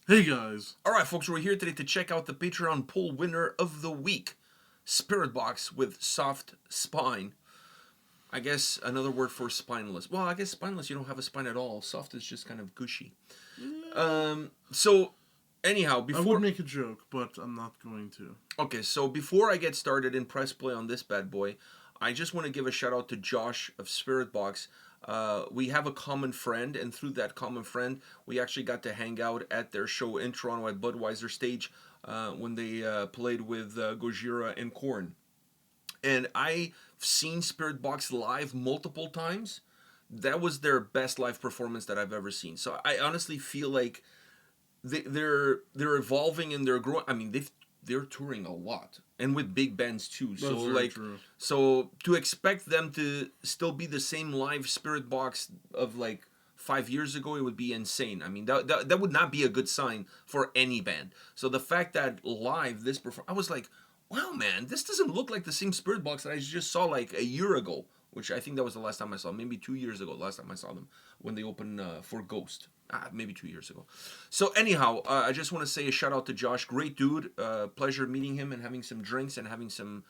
Hey guys. Alright, folks, we're here today to check out the Patreon poll winner of the week, Spiritbox with soft spine. I guess another word for spineless. Well, I guess spineless, you don't have a spine at all. Soft is just kind of gushy. So, anyhow, I before... would make a joke, but I'm not going to. Okay, so before I get started and press play on this bad boy, I just want to give a shout out to Josh of Spiritbox. We have a common friend, and through that common friend, we actually got to hang out at their show in Toronto at Budweiser stage when they played with Gojira and Korn. And I've seen Spiritbox live multiple times. That was their best live performance that I've ever seen. So I honestly feel like they're evolving and they're growing. I mean, they're touring a lot and with big bands too. That's So very true. so to expect them to still be the same live Spiritbox of like 5 years ago, it would be insane. I mean, that would not be a good sign for any band. So the fact that live this I was like, wow, man, this doesn't look like the same Spiritbox that I just saw like a year ago. Which I think that was the last time I saw them. Maybe 2 years ago, the last time I saw them when they opened for Ghost. Maybe 2 years ago. So anyhow, I just want to say a shout out to Josh. Great dude. Pleasure meeting him and having some drinks and having some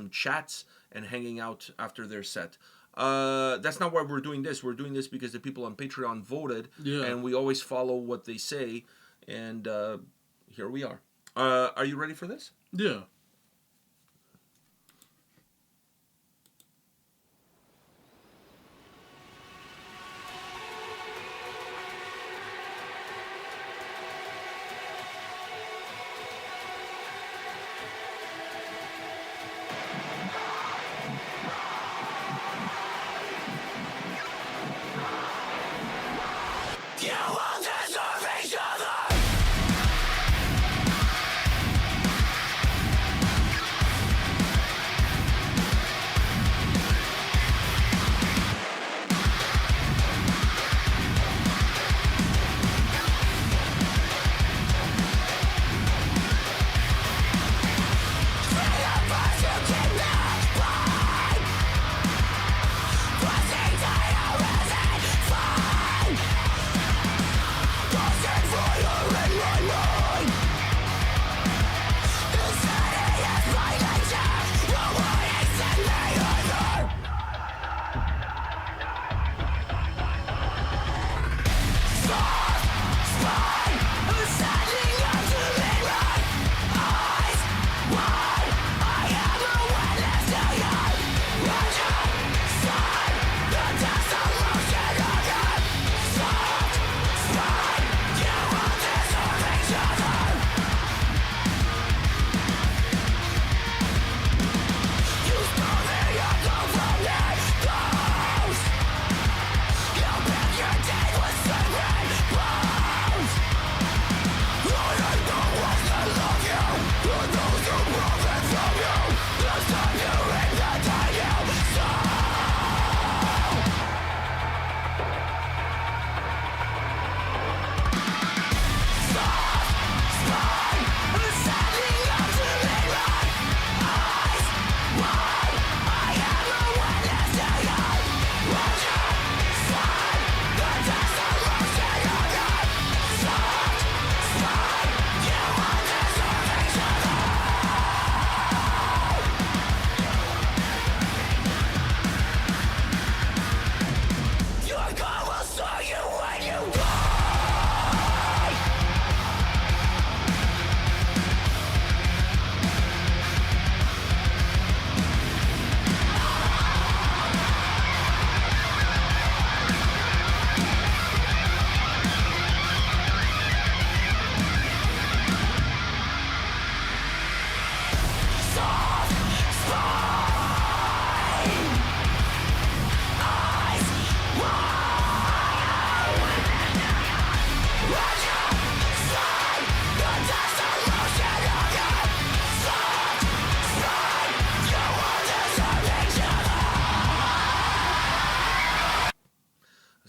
chats and hanging out after their set. That's not why we're doing this. We're doing this because the people on Patreon voted, and we always follow what they say. And here we are. Are you ready for this? Yeah.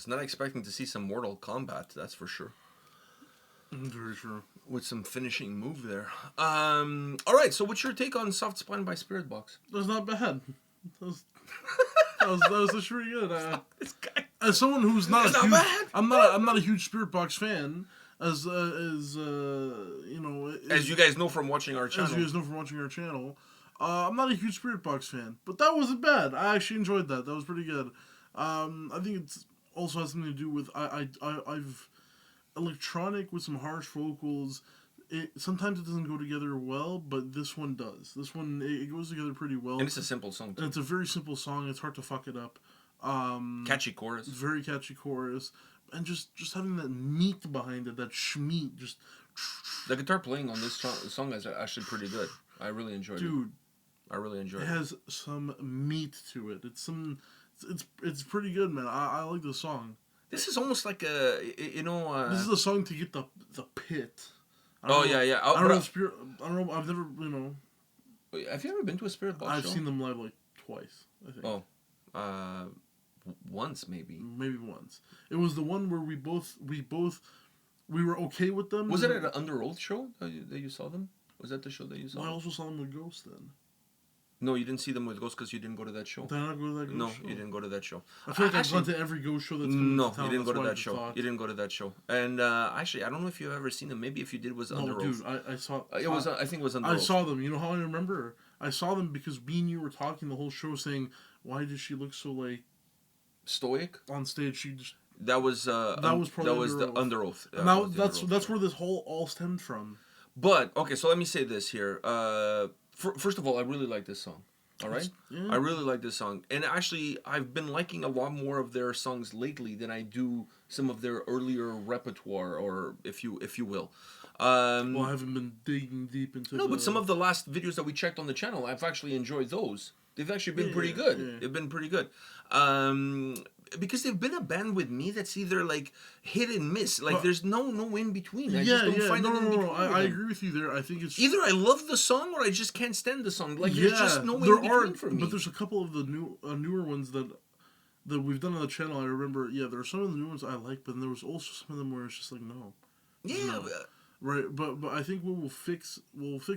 Not expecting to see some Mortal Kombat, that's for sure. Very true. With some finishing move there. Alright, so what's your take on Soft Spine by Spiritbox? That's not bad. That was pretty good. As someone who's not a huge, I'm not a huge Spiritbox fan. you know, As you guys know from watching our channel. as you guys know from watching our channel, I'm not a huge Spiritbox fan, but that wasn't bad. I actually enjoyed that. That was pretty good. I think it's also has something to do with I've electronic with some harsh vocals. Sometimes it doesn't go together well, but this one does. This one it goes together pretty well. And it's a simple song too. And it's a very simple song. It's hard to fuck it up. Catchy chorus. Very catchy chorus, and just having that meat behind it, that schmeat, just. The guitar playing on this song is actually pretty good. I really enjoyed it. Dude, I really enjoyed it. It has some meat to it. It's pretty good, man. I like the song. This is almost like a, this is a song to get the pit. Yeah. I don't know. I've never, Have you ever been to a Spiritbox show? I've seen them live like twice, I think. Oh, once maybe. Maybe once. It was the one where we were okay with them. Was it at an Under Oath show that you saw them? Was that the show that you saw? I also saw them with Ghost then. No, you didn't see them with Ghost because you didn't go to that show. Did I not go to that Ghost show? No, you didn't go to that show. I feel like I've gone to every Ghost show that's been No, to town. you didn't go to That's that show. thought. You didn't go to that show. And actually, I don't know if you've ever seen them. Maybe if you did, it was Under Oath. Dude, I saw. It was. I think it was Under I Oath. saw them. You know how I remember? I saw them because me and you were talking the whole show, saying, "Why does she look so like stoic on stage?" She just that was probably the Under Oath. Now that's where this whole all stemmed from. But okay, so let me say this here. First of all, I really like this song. All right, I really like this song, and actually, I've been liking a lot more of their songs lately than I do some of their earlier repertoire, or if you will. Well, I haven't been digging deep into. No, but some of the last videos that we checked on the channel, I've actually enjoyed those. They've actually been pretty good. Yeah. They've been pretty good. Because they've been a band with me that's either like hit and miss. Like there's no in between. I just don't find it in between. I agree with you there. I think it's either I love the song or I just can't stand the song. Like there's just no in between for me. But there's a couple of the newer ones that we've done on the channel. I remember. Yeah, there are some of the new ones I like, but then there was also some of them where it's just like no. Yeah. No. Right, but I think what will fix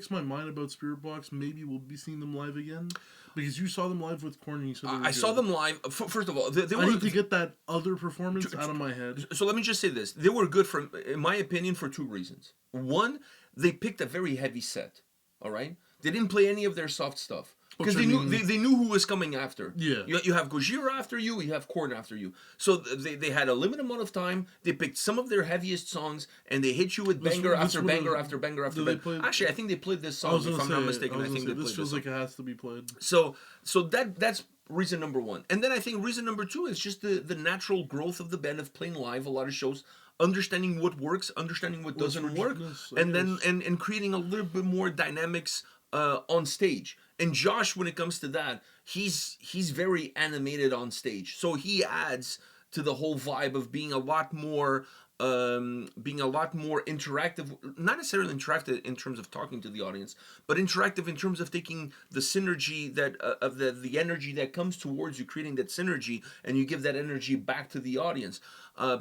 my mind about Spiritbox. Maybe we'll be seeing them live again, because you saw them live with Corny. So I saw them live. First of all, I need to get that other performance out of my head. So let me just say this: they were good in my opinion, for two reasons. One, they picked a very heavy set. All right, they didn't play any of their soft stuff. Because they knew who was coming after. Yeah. You have Gojira after you have Korn after you. So they had a limited amount of time. They picked some of their heaviest songs, and they hit you with banger after banger after banger after banger. Actually, I think they played this song, if I'm not mistaken. I think they played this feels like it has to be played. So that's reason number one. And then I think reason number two is just the natural growth of the band of playing live, a lot of shows, understanding what works, understanding what doesn't work, and then and creating a little bit more dynamics on stage. And Josh, when it comes to that, he's very animated on stage, so he adds to the whole vibe of being a lot more interactive. Not necessarily interactive in terms of talking to the audience, but interactive in terms of taking the synergy that of the energy that comes towards you, creating that synergy, and you give that energy back to the audience.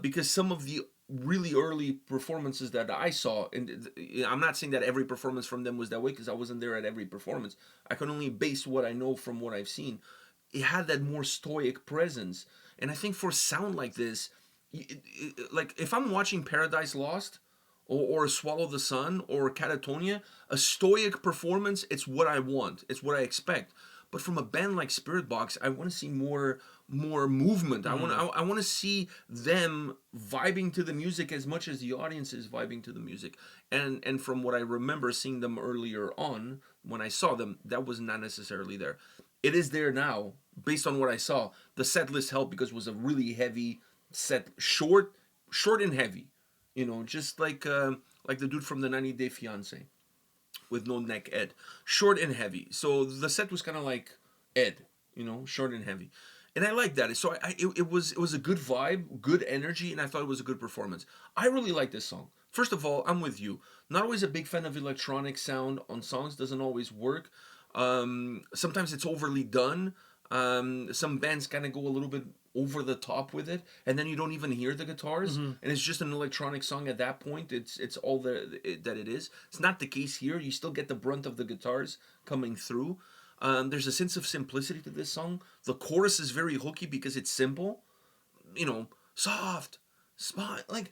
Because some of the really early performances that I saw, and I'm not saying that every performance from them was that way because I wasn't there at every performance. I can only base what I know from what I've seen. It had that more stoic presence, and I think for sound like this, like if I'm watching Paradise Lost or Swallow the Sun or Catatonia, a stoic performance, it's what I want, it's what I expect. But from a band like Spiritbox, I want to see more movement. I want to see them vibing to the music as much as the audience is vibing to the music. And from what I remember seeing them earlier on, when I saw them, that was not necessarily there. It is there now, based on what I saw. The set list helped because it was a really heavy set, short and heavy. Just like the dude from the 90 Day Fiancé. With no neck, Ed. Short and heavy. So the set was kind of like Ed, short and heavy. And I like that. So it was a good vibe, good energy, and I thought it was a good performance. I really like this song. First of all, I'm with you. Not always a big fan of electronic sound on songs. Doesn't always work. Sometimes it's overly done. Some bands kind of go a little bit over the top with it, and then you don't even hear the guitars, and it's just an electronic song at that point. It's all that it is. It's not the case here. You still get the brunt of the guitars coming through. There's a sense of simplicity to this song. The chorus is very hooky because it's simple. Soft, spot. Like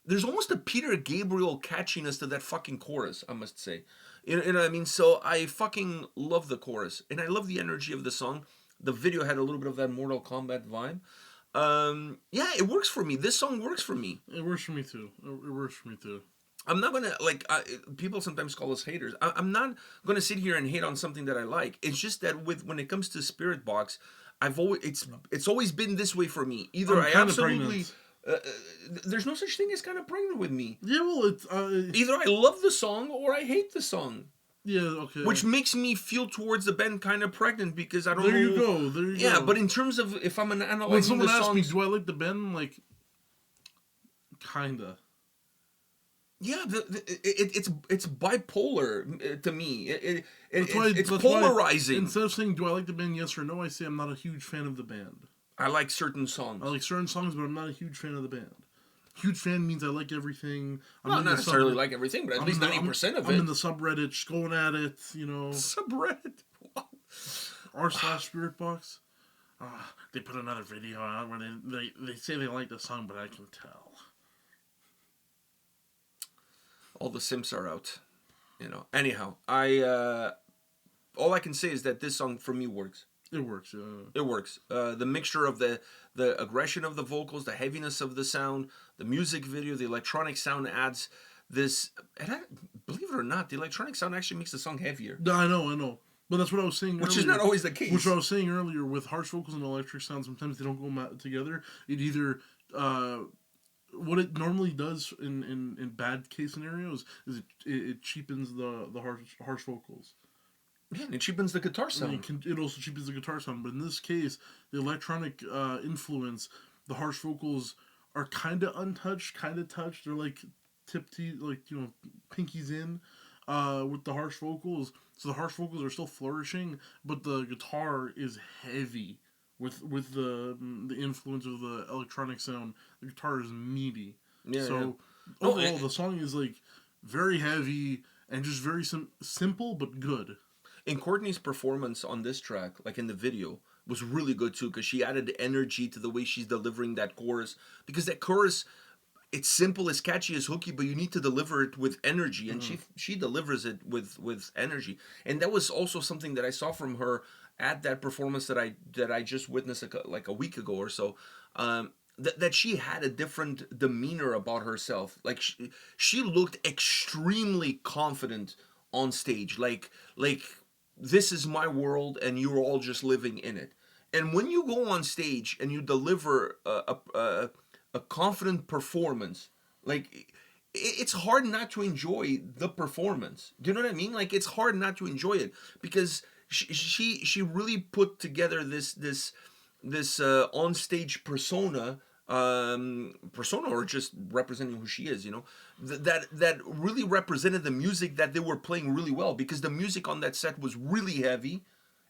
there's almost a Peter Gabriel catchiness to that fucking chorus, I must say. You know what I mean? So I fucking love the chorus, and I love the energy of the song. The video had a little bit of that Mortal Kombat vibe. Yeah, it works for me. This song works for me. It works for me too. It works for me too. I'm not gonna people sometimes call us haters. I'm not gonna sit here and hate on something that I like. It's just that when it comes to Spiritbox, it's always been this way for me. Either I absolutely there's no such thing as kind of pregnant with me. Yeah, well, it's either I love the song or I hate the song. Yeah, okay. Which makes me feel towards the band kind of pregnant because I don't know. There you go. Yeah, but in terms of if I'm analyzing when someone the songs, asks me, do I like the band? I'm like, kinda. Yeah, it's bipolar to me. It's that's polarizing. Instead of saying, do I like the band, yes or no, I say I'm not a huge fan of the band. I like certain songs. I like certain songs, but I'm not a huge fan of the band. Huge fan means I like everything. Not necessarily like everything, but at least 90% of it. I'm in the subreddit, just going at it, you know. Subreddit? r/Spiritbox. They put another video out where they say they like the song, but I can tell. All the simps are out, you know. Anyhow, all I can say is that this song for me works. It works. It works. The mixture of the aggression of the vocals, the heaviness of the sound, the music video, the electronic sound adds this. And believe it or not, the electronic sound actually makes the song heavier. I know. But that's what I was saying earlier. Which is not always the case. Which I was saying earlier, with harsh vocals and electric sound, sometimes they don't go together. It either... what it normally does in bad case scenarios is it cheapens the harsh vocals. Yeah, it cheapens the guitar sound. It also cheapens the guitar sound, but in this case, the electronic influence, the harsh vocals are kind of untouched, kind of touched. They're like pinkies in with the harsh vocals. So the harsh vocals are still flourishing, but the guitar is heavy with the influence of the electronic sound. The guitar is meaty. Yeah. So overall, the song is like very heavy and just very simple but good. And Courtney's performance on this track, like in the video, was really good too, because she added energy to the way she's delivering that chorus. Because that chorus, it's simple, it's catchy, it's hooky, but you need to deliver it with energy, and she delivers it with energy. And that was also something that I saw from her at that performance that I just witnessed like a week ago or so. That she had a different demeanor about herself. Like she looked extremely confident on stage. Like this is my world and you're all just living in it. And when you go on stage and you deliver a confident performance, like it's hard not to enjoy the performance. Do you know what I mean? Like it's hard not to enjoy it because she really put together this on stage persona or just representing who she is, you know, that really represented the music that they were playing really well, because the music on that set was really heavy,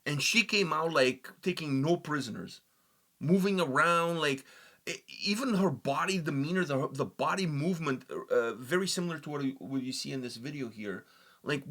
and she came out like taking no prisoners, moving around, like even her body demeanor, the body movement, very similar to what you see in this video here, like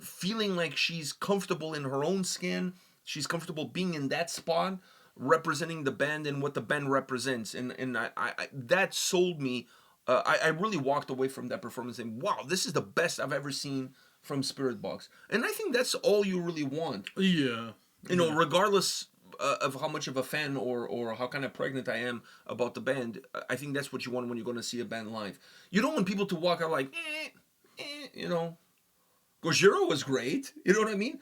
feeling like she's comfortable in her own skin, she's comfortable being in that spot, representing the band and what the band represents, and I that sold me. I really walked away from that performance saying, wow, this is the best I've ever seen from Spiritbox. And I think that's all you really want. Yeah. You know, regardless of how much of a fan or how kind of pregnant I am about the band, I think that's what you want when you're going to see a band live. You don't want people to walk out like, you know. Gojira was great. You know what I mean?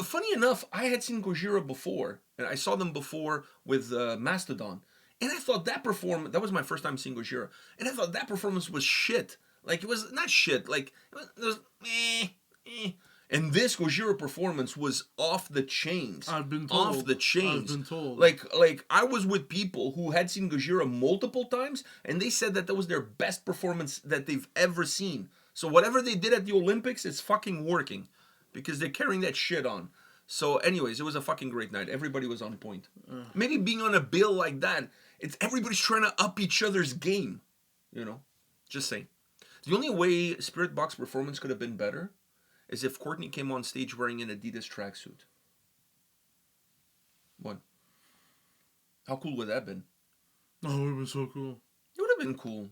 Funny enough, I had seen Gojira before, and I saw them before with Mastodon, and I thought that was my first time seeing Gojira, and I thought that performance was shit. Like, it was not shit, like, it was And this Gojira performance was off the chains. I've been told. Off the chains. I've been told. Like I was with people who had seen Gojira multiple times, and they said that was their best performance that they've ever seen. So whatever they did at the Olympics, it's fucking working, because they're carrying that shit on. So anyways, it was a fucking great night. Everybody was on point. Maybe being on a bill like that, everybody's trying to up each other's game. You know? Just saying. The only way Spiritbox performance could have been better is if Courtney came on stage wearing an Adidas tracksuit. What? How cool would that have been? Oh, it would have been so cool. It would have been cool.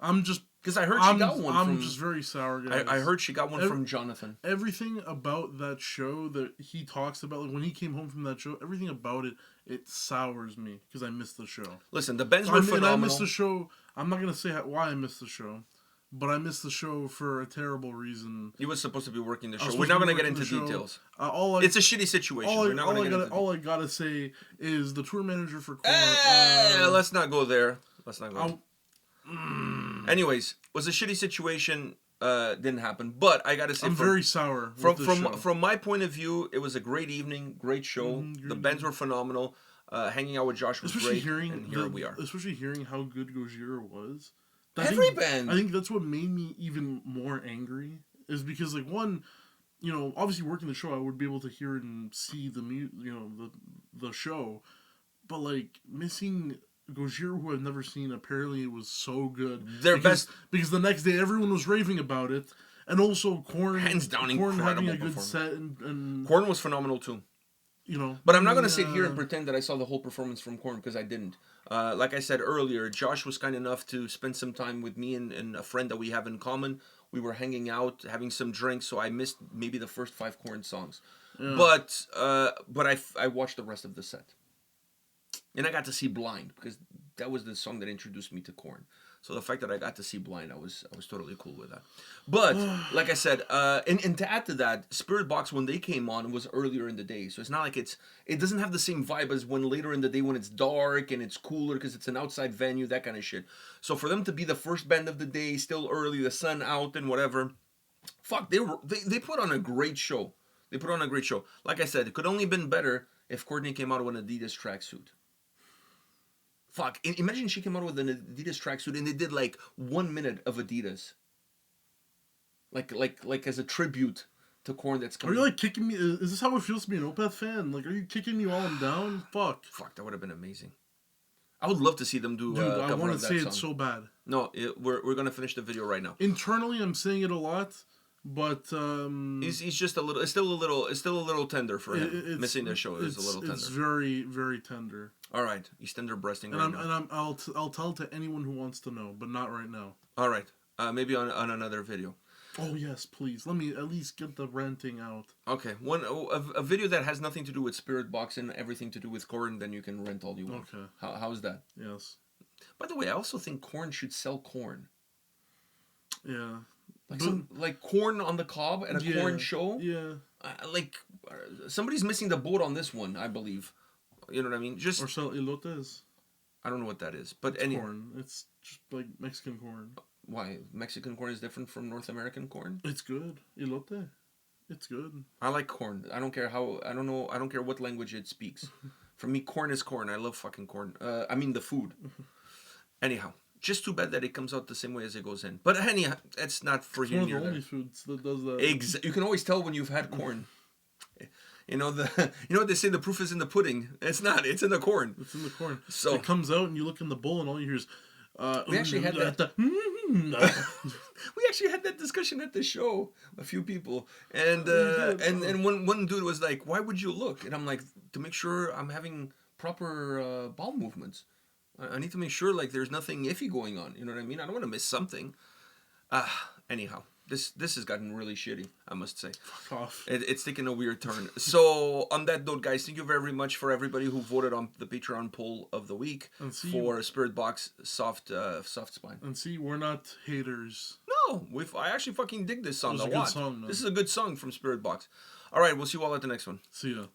I'm just because I heard she got one. I'm just very sour, guys. I heard she got one from Jonathan. Everything about that show that he talks about, like when he came home from that show, everything about it sours me because I missed the show. Listen, the Bens were phenomenal. I missed the show. I'm not gonna say why I missed the show, but I missed the show for a terrible reason. You were supposed to be working the show. We're not gonna get into details. It's a shitty situation. All I gotta say is the tour manager for Korn. Let's not go there. Let's not go. Anyways, was a shitty situation. Didn't happen, but I gotta say, I'm very sour. From my point of view, it was a great evening, great show. The Bens were phenomenal. Hanging out with Josh was great. And here we are. Especially hearing how good Gojira was. Every band. I think that's what made me even more angry. Is because like one, obviously working the show, I would be able to hear and see the show, but like missing Gojira, who I've never seen, apparently it was so good. Because the next day everyone was raving about it, and also Korn, hands down, Korn having a good set, and Korn was phenomenal too. But I'm not gonna sit here and pretend that I saw the whole performance from Korn because I didn't. Like I said earlier, Josh was kind enough to spend some time with me and a friend that we have in common. We were hanging out, having some drinks, so I missed maybe the first 5 Korn songs. Yeah. But I watched the rest of the set. And I got to see Blind because that was the song that introduced me to Korn. So the fact that I got to see Blind, I was totally cool with that. But like I said, and to add to that, Spiritbox when they came on was earlier in the day, so it's not like it doesn't have the same vibe as when later in the day when it's dark and it's cooler because it's an outside venue, that kind of shit. So for them to be the first band of the day, still early, the sun out and whatever, fuck, they put on a great show. They put on a great show. Like I said, it could only have been better if Courtney came out with an Adidas tracksuit. Fuck, imagine she came out with an Adidas tracksuit and they did like 1 minute of Adidas. Like as a tribute to Korn that's coming. Are you like kicking me? Is this how it feels to be an Opeth fan? Like, are you kicking me while I'm down? Fuck, that would have been amazing. I would love to see them do a cover I want of to that say song. It's so bad. No, we're going to finish the video right now. Internally, I'm saying it a lot. But he's just a little. It's still a little tender for him. Missing the show is a little tender. It's very, very tender. All right, he's tender breasting right now. And I'll tell to anyone who wants to know, but not right now. All right, maybe on another video. Oh yes, please. Let me at least get the ranting out. Okay, a video that has nothing to do with Spiritbox and everything to do with Korn, then you can rent all you want. Okay. How's that? Yes. By the way, I also think Korn should sell corn. Yeah. Like corn on the cob at a corn show. Yeah. Somebody's missing the boat on this one, I believe. You know what I mean? Or sell elotes. I don't know what that is, but corn. It's just like Mexican corn. Why? Mexican corn is different from North American corn? It's good. Elote. It's good. I like corn. I don't care how. I don't care what language it speaks. For me, corn is corn. I love fucking corn. I mean the food. Anyhow. Just too bad that it comes out the same way as it goes in. But anyhow, that's not for here. It's one of the only foods that does that. You can always tell when you've had corn. You know what they say, the proof is in the pudding. It's not. It's in the corn. It's in the corn. So it comes out and you look in the bowl and all you hear is. We actually had that. We actually had that discussion at the show. A few people and one dude was like, "Why would you look?" And I'm like, "To make sure I'm having proper bowel movements. I need to make sure like there's nothing iffy going on. You know what I mean? I don't want to miss something." Anyhow, this has gotten really shitty, I must say. Fuck off. It's taken a weird turn. So on that note, guys, thank you very much for everybody who voted on the Patreon poll of the week for Spiritbox Soft Spine. And see, we're not haters. No, I actually fucking dig this song a lot. This is a good song from Spiritbox. All right, we'll see you all at the next one. See ya.